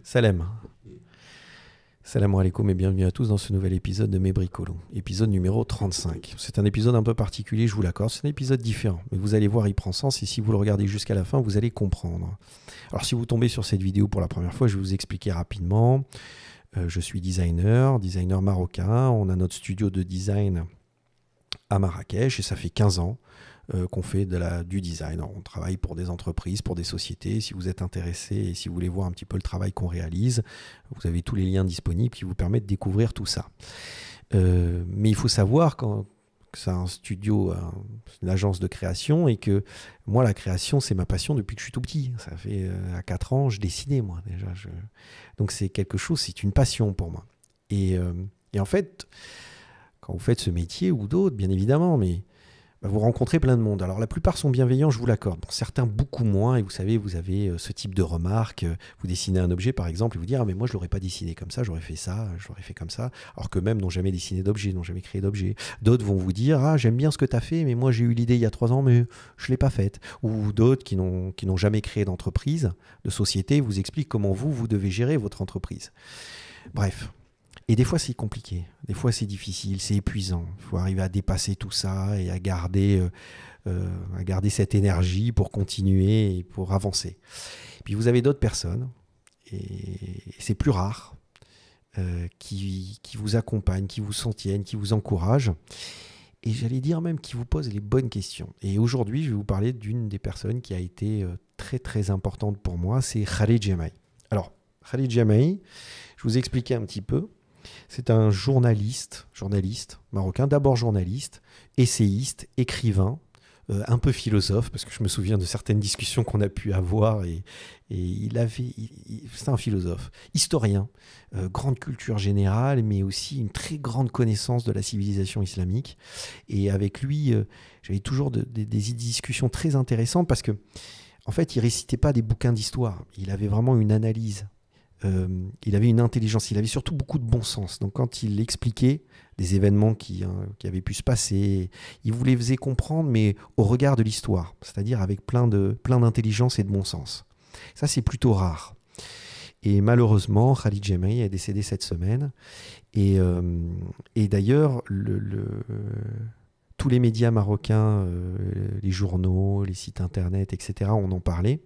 Salam. Salam alaikum et bienvenue à tous dans ce nouvel épisode de Mes Bricolos, épisode numéro 35. C'est un épisode un peu particulier, je vous l'accorde, c'est un épisode différent, mais vous allez voir, il prend sens et si vous le regardez jusqu'à la fin, vous allez comprendre. Alors si vous tombez sur cette vidéo pour la première fois, je vais vous expliquer rapidement. Je suis designer marocain, on a notre studio de design à Marrakech et ça fait 15 ans qu'on fait du design. Alors, on travaille pour des entreprises, pour des sociétés. Si vous êtes intéressé et si vous voulez voir un petit peu le travail qu'on réalise, vous avez tous les liens disponibles qui vous permettent de découvrir tout ça. Mais il faut savoir que c'est un studio, une agence de création et que moi, la création, c'est ma passion depuis que je suis tout petit. Ça fait à 4 ans, je dessinais moi déjà. Donc c'est quelque chose, c'est une passion pour moi. Et en fait, quand vous faites ce métier ou d'autres, bien évidemment, mais vous rencontrez plein de monde. Alors la plupart sont bienveillants, je vous l'accorde. Bon, certains beaucoup moins, et vous savez, vous avez ce type de remarques. Vous dessinez un objet par exemple, et vous dites « Ah mais moi je ne l'aurais pas dessiné comme ça, j'aurais fait ça, je l'aurais fait comme ça ». Alors que même n'ont jamais dessiné d'objet, n'ont jamais créé d'objet. D'autres vont vous dire « Ah j'aime bien ce que tu as fait, mais moi j'ai eu l'idée il y a 3 ans, mais je ne l'ai pas faite ». Ou d'autres qui n'ont jamais créé d'entreprise, de société, vous expliquent comment vous devez gérer votre entreprise. Bref. Et des fois, c'est compliqué. Des fois, c'est difficile, c'est épuisant. Il faut arriver à dépasser tout ça et à garder cette énergie pour continuer et pour avancer. Puis, vous avez d'autres personnes, et c'est plus rare, qui vous accompagnent, qui vous soutiennent, qui vous encouragent. Et j'allais dire même qui vous posent les bonnes questions. Et aujourd'hui, je vais vous parler d'une des personnes qui a été très, très importante pour moi. C'est Khalid Jamaï. Alors, Khalid Jamaï, je vous expliquais un petit peu. C'est un journaliste marocain, d'abord journaliste, essayiste, écrivain, un peu philosophe, parce que je me souviens de certaines discussions qu'on a pu avoir, et c'est un philosophe, historien, grande culture générale, mais aussi une très grande connaissance de la civilisation islamique. Et avec lui, j'avais toujours des discussions très intéressantes, parce que, en fait, il récitait pas des bouquins d'histoire, il avait vraiment une analyse. Il avait une intelligence, il avait surtout beaucoup de bon sens. Donc quand il expliquait des événements qui avaient pu se passer, il vous les faisait comprendre, mais au regard de l'histoire, c'est-à-dire avec plein d'intelligence et de bon sens. Ça, c'est plutôt rare. Et malheureusement, Khalid Jamaï est décédé cette semaine. Et d'ailleurs, tous les médias marocains, les journaux, les sites internet, etc., on en parlait.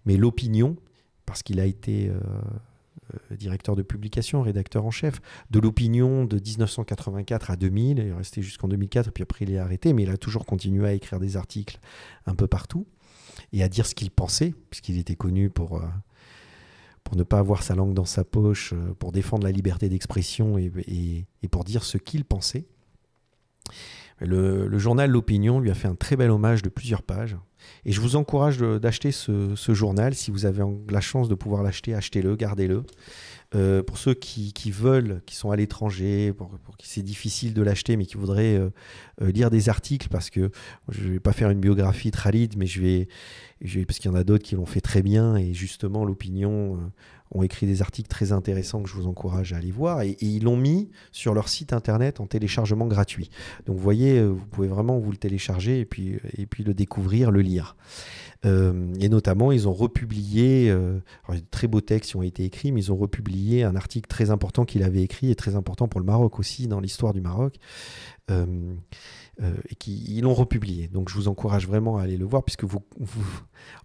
Mais l'opinion, parce qu'il a été directeur de publication, rédacteur en chef, de l'opinion de 1984 à 2000, il est resté jusqu'en 2004, puis après il est arrêté, mais il a toujours continué à écrire des articles un peu partout, et à dire ce qu'il pensait, puisqu'il était connu pour ne pas avoir sa langue dans sa poche, pour défendre la liberté d'expression et pour dire ce qu'il pensait. Le journal L'Opinion lui a fait un très bel hommage de plusieurs pages. Et je vous encourage d'acheter ce journal. Si vous avez la chance de pouvoir l'acheter, achetez-le, gardez-le. Pour ceux qui veulent, qui sont à l'étranger, pour qui c'est difficile de l'acheter, mais qui voudraient lire des articles, parce que je ne vais pas faire une biographie de Khalid, mais parce qu'il y en a d'autres qui l'ont fait très bien, et justement l'Opinion ont écrit des articles très intéressants que je vous encourage à aller voir, et ils l'ont mis sur leur site internet en téléchargement gratuit. Donc vous voyez, vous pouvez vraiment vous le télécharger et puis le découvrir, le lire. Et notamment, ils ont republié, de très beaux textes qui ont été écrits, mais ils ont republié un article très important qu'il avait écrit, et très important pour le Maroc aussi, dans l'histoire du Maroc, et ils l'ont republié. Donc je vous encourage vraiment à aller le voir, puisque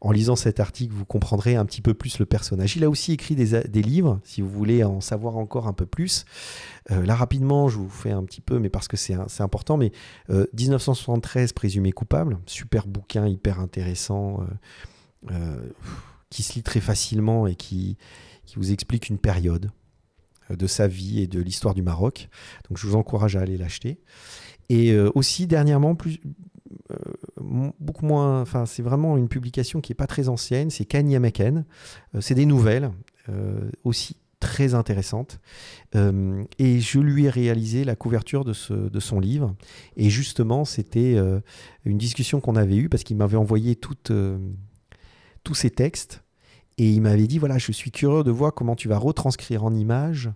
en lisant cet article, vous comprendrez un petit peu plus le personnage. Il a aussi écrit des livres, si vous voulez en savoir encore un peu plus. Là, rapidement, je vous fais un petit peu, mais parce que c'est important, mais 1973, présumé coupable, super bouquin hyper intéressant, qui se lit très facilement et qui vous explique une période de sa vie et de l'histoire du Maroc. Donc je vous encourage à aller l'acheter. Et aussi, dernièrement, beaucoup moins, enfin, c'est vraiment une publication qui n'est pas très ancienne, c'est Kania Meken. C'est des nouvelles, aussi très intéressantes. Et je lui ai réalisé la couverture de son livre. Et justement, c'était une discussion qu'on avait eue, parce qu'il m'avait envoyé tous ces textes. Et il m'avait dit, voilà, je suis curieux de voir comment tu vas retranscrire en images,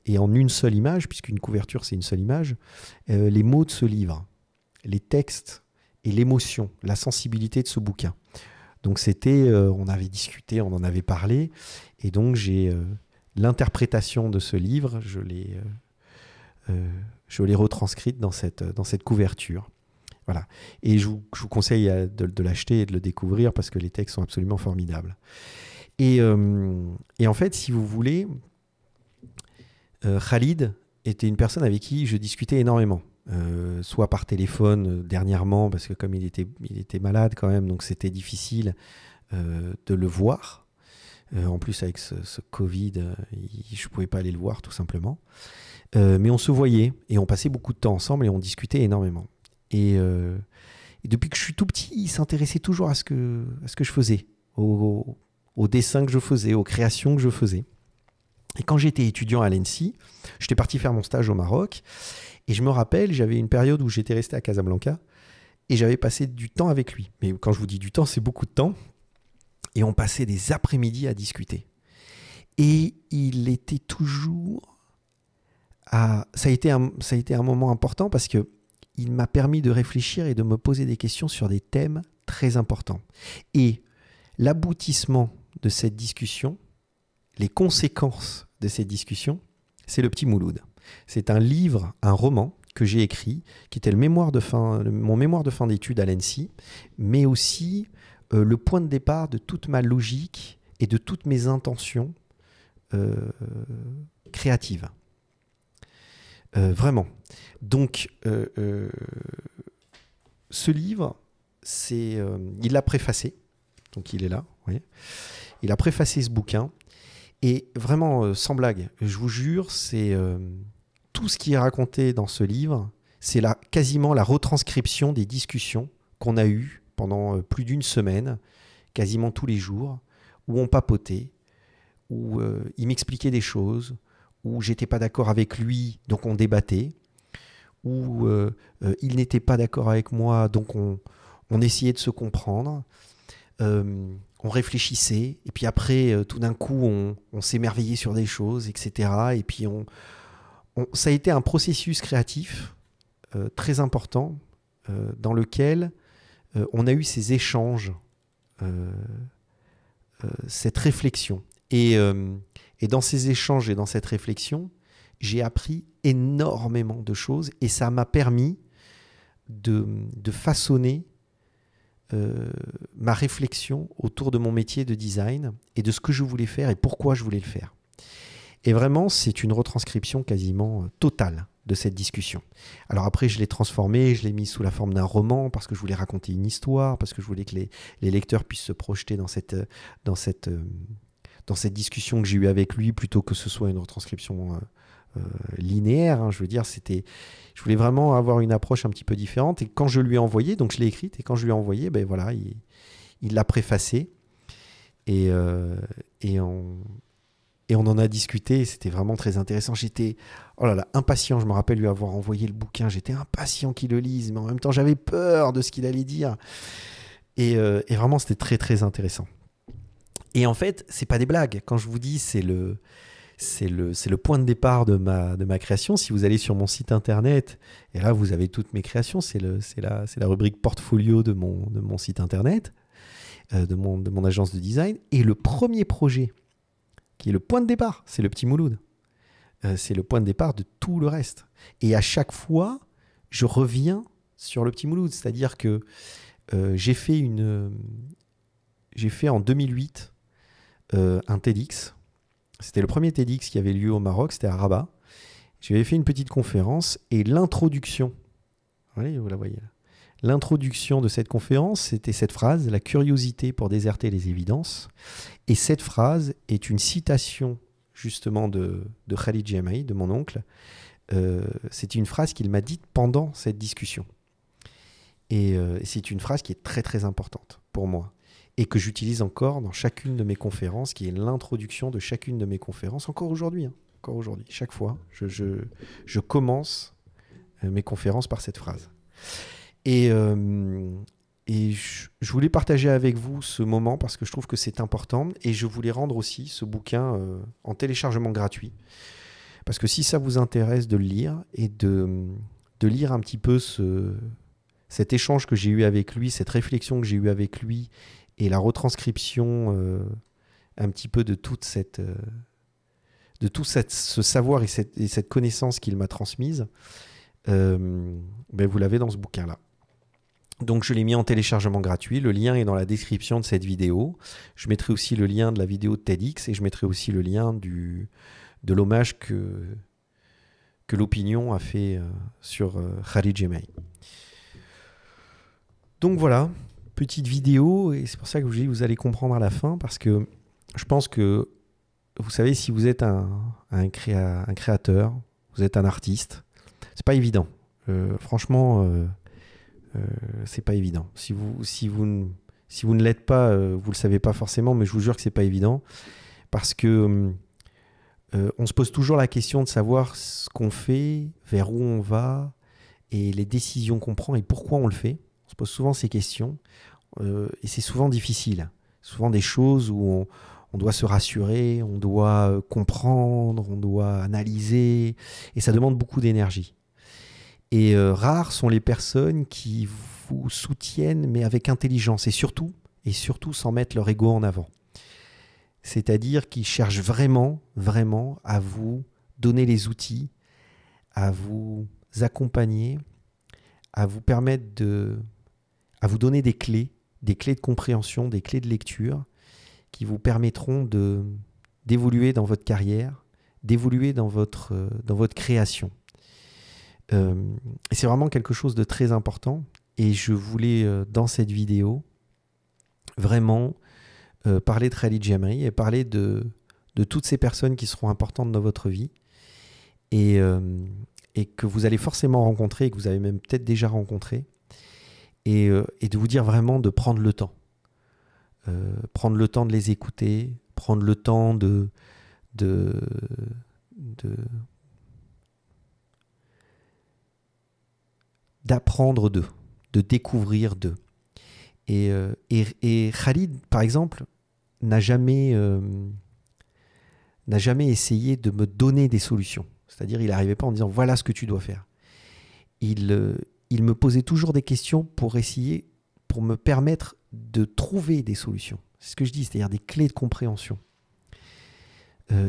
et en une seule image, puisqu'une couverture c'est une seule image, les mots de ce livre, les textes et l'émotion, la sensibilité de ce bouquin. Donc on avait discuté, on en avait parlé, et donc j'ai l'interprétation de ce livre, je l'ai retranscrite dans cette couverture. Voilà. Et je vous conseille de l'acheter et de le découvrir parce que les textes sont absolument formidables. Et en fait, si vous voulez, Khalid était une personne avec qui je discutais énormément. Soit par téléphone dernièrement, parce que comme il était malade quand même, donc c'était difficile de le voir. En plus, avec ce Covid, je ne pouvais pas aller le voir tout simplement. Mais on se voyait et on passait beaucoup de temps ensemble et on discutait énormément. Et depuis que je suis tout petit, il s'intéressait toujours à ce que je faisais, aux dessins que je faisais, aux créations que je faisais. Et quand j'étais étudiant à l'ENSI, j'étais parti faire mon stage au Maroc. Et je me rappelle, j'avais une période où j'étais resté à Casablanca et j'avais passé du temps avec lui. Mais quand je vous dis du temps, c'est beaucoup de temps. Et on passait des après-midi à discuter. Et il était toujours... Ça a été un moment important parce qu'il m'a permis de réfléchir et de me poser des questions sur des thèmes très importants. Et l'aboutissement de cette discussion, les conséquences de cette discussion, c'est Le Petit Mouloud. C'est un livre, un roman que j'ai écrit, qui était mon mémoire de fin d'études à l'ENSI, mais aussi le point de départ de toute ma logique et de toutes mes intentions créatives. Vraiment. Donc, ce livre, il l'a préfacé, donc il est là, vous voyez. Il a préfacé ce bouquin, et vraiment, sans blague, je vous jure, c'est tout ce qui est raconté dans ce livre, c'est quasiment la retranscription des discussions qu'on a eues pendant plus d'une semaine, quasiment tous les jours, où on papotait, où il m'expliquait des choses, où j'étais pas d'accord avec lui, donc on débattait, où il n'était pas d'accord avec moi, donc on essayait de se comprendre, on réfléchissait, et puis après, tout d'un coup, on s'émerveillait sur des choses, etc. Et puis ça a été un processus créatif très important dans lequel on a eu ces échanges, cette réflexion. Et dans ces échanges et dans cette réflexion, j'ai appris énormément de choses et ça m'a permis de façonner ma réflexion autour de mon métier de design et de ce que je voulais faire et pourquoi je voulais le faire. Et vraiment, c'est une retranscription quasiment totale de cette discussion. Alors après, je l'ai transformé, je l'ai mis sous la forme d'un roman parce que je voulais raconter une histoire, parce que je voulais que les lecteurs puissent se projeter dans cette discussion que j'ai eue avec lui, plutôt que ce soit une retranscription linéaire. Hein, je veux dire, je voulais vraiment avoir une approche un petit peu différente. Et quand je lui ai envoyé, donc je l'ai écrite, et quand je lui ai envoyé, ben voilà, il l'a préfacé. Et on en a discuté, c'était vraiment très intéressant. J'étais impatient, je me rappelle lui avoir envoyé le bouquin, j'étais impatient qu'il le lise, mais en même temps j'avais peur de ce qu'il allait dire. Et vraiment c'était très très intéressant. Et en fait, c'est pas des blagues. Quand je vous dis c'est le point de départ de ma création. Si vous allez sur mon site internet, et là vous avez toutes mes créations, c'est la rubrique portfolio de mon site internet, de mon agence de design. Et le premier projet, qui est le point de départ, c'est Le Petit Mouloud. C'est le point de départ de tout le reste. Et à chaque fois, je reviens sur Le Petit Mouloud. C'est-à-dire que j'ai fait en 2008 un TEDx. C'était le premier TEDx qui avait lieu au Maroc, c'était à Rabat. J'avais fait une petite conférence et l'introduction, vous la voyez là. L'introduction de cette conférence, c'était cette phrase, la curiosité pour déserter les évidences. Et cette phrase est une citation justement de Khalid Jamaï, de mon oncle. C'est une phrase qu'il m'a dite pendant cette discussion. Et c'est une phrase qui est très très importante pour moi et que j'utilise encore dans chacune de mes conférences, qui est l'introduction de chacune de mes conférences, encore aujourd'hui. Chaque fois, je commence mes conférences par cette phrase. Et je voulais partager avec vous ce moment parce que je trouve que c'est important et je voulais rendre aussi ce bouquin en téléchargement gratuit. Parce que si ça vous intéresse de le lire et de lire un petit peu cet échange que j'ai eu avec lui, cette réflexion que j'ai eue avec lui et la retranscription un petit peu de ce savoir et cette connaissance qu'il m'a transmise, vous l'avez dans ce bouquin-là. Donc je l'ai mis en téléchargement gratuit, le lien est dans la description de cette vidéo. Je mettrai aussi le lien de la vidéo de TEDx et je mettrai aussi le lien de l'hommage que l'opinion a fait sur Khalid Jemaï. Donc voilà, petite vidéo, et c'est pour ça que je dis vous allez comprendre à la fin, parce que je pense que, vous savez, si vous êtes un créateur, vous êtes un artiste, c'est pas évident. Franchement, c'est pas évident. Si vous ne l'êtes pas, vous le savez pas forcément, mais je vous jure que c'est pas évident, parce que on se pose toujours la question de savoir ce qu'on fait, vers où on va, et les décisions qu'on prend et pourquoi on le fait. On se pose souvent ces questions, et c'est souvent difficile. Souvent des choses où on doit se rassurer, on doit comprendre, on doit analyser, et ça demande beaucoup d'énergie. Et rares sont les personnes qui vous soutiennent, mais avec intelligence, et surtout sans mettre leur ego en avant. C'est-à-dire qu'ils cherchent vraiment, vraiment à vous donner les outils, à vous accompagner, à vous permettre à vous donner des clés de compréhension, des clés de lecture qui vous permettront d'évoluer dans votre carrière, d'évoluer dans votre création. Et c'est vraiment quelque chose de très important. Et je voulais, dans cette vidéo, vraiment parler de Khalid Jemaï et parler de toutes ces personnes qui seront importantes dans votre vie et que vous allez forcément rencontrer et que vous avez même peut-être déjà rencontré. Et de vous dire vraiment de prendre le temps. Prendre le temps de les écouter, prendre le temps d'apprendre d'eux, de découvrir d'eux. Et Khalid, par exemple, n'a jamais essayé de me donner des solutions. C'est-à-dire, il n'arrivait pas en disant « voilà ce que tu dois faire ». Il me posait toujours des questions pour me permettre de trouver des solutions. C'est ce que je dis, c'est-à-dire des clés de compréhension.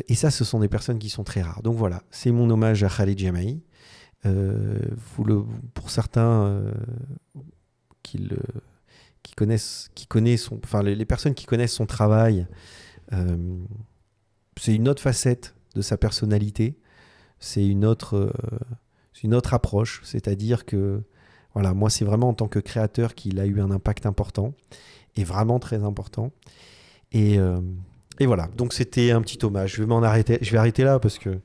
Et ça, ce sont des personnes qui sont très rares. Donc voilà, c'est mon hommage à Khalid Jemaï. Pour certains les personnes qui connaissent son travail, c'est une autre facette de sa personnalité, c'est une autre approche, c'est-à-dire que voilà, moi c'est vraiment en tant que créateur qu'il a eu un impact important et vraiment très important et voilà, donc c'était un petit hommage. Je vais arrêter là parce que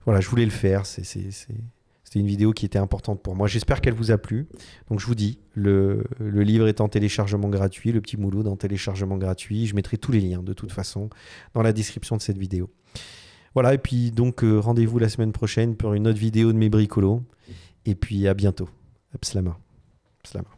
voilà, je voulais le faire, c'était une vidéo qui était importante pour moi. J'espère qu'elle vous a plu. Donc je vous dis, le livre est en téléchargement gratuit, le petit Mouloud en téléchargement gratuit. Je mettrai tous les liens de toute façon dans la description de cette vidéo. Voilà, et puis donc rendez-vous la semaine prochaine pour une autre vidéo de mes bricolos. Et puis à bientôt. Abslama. Abslama.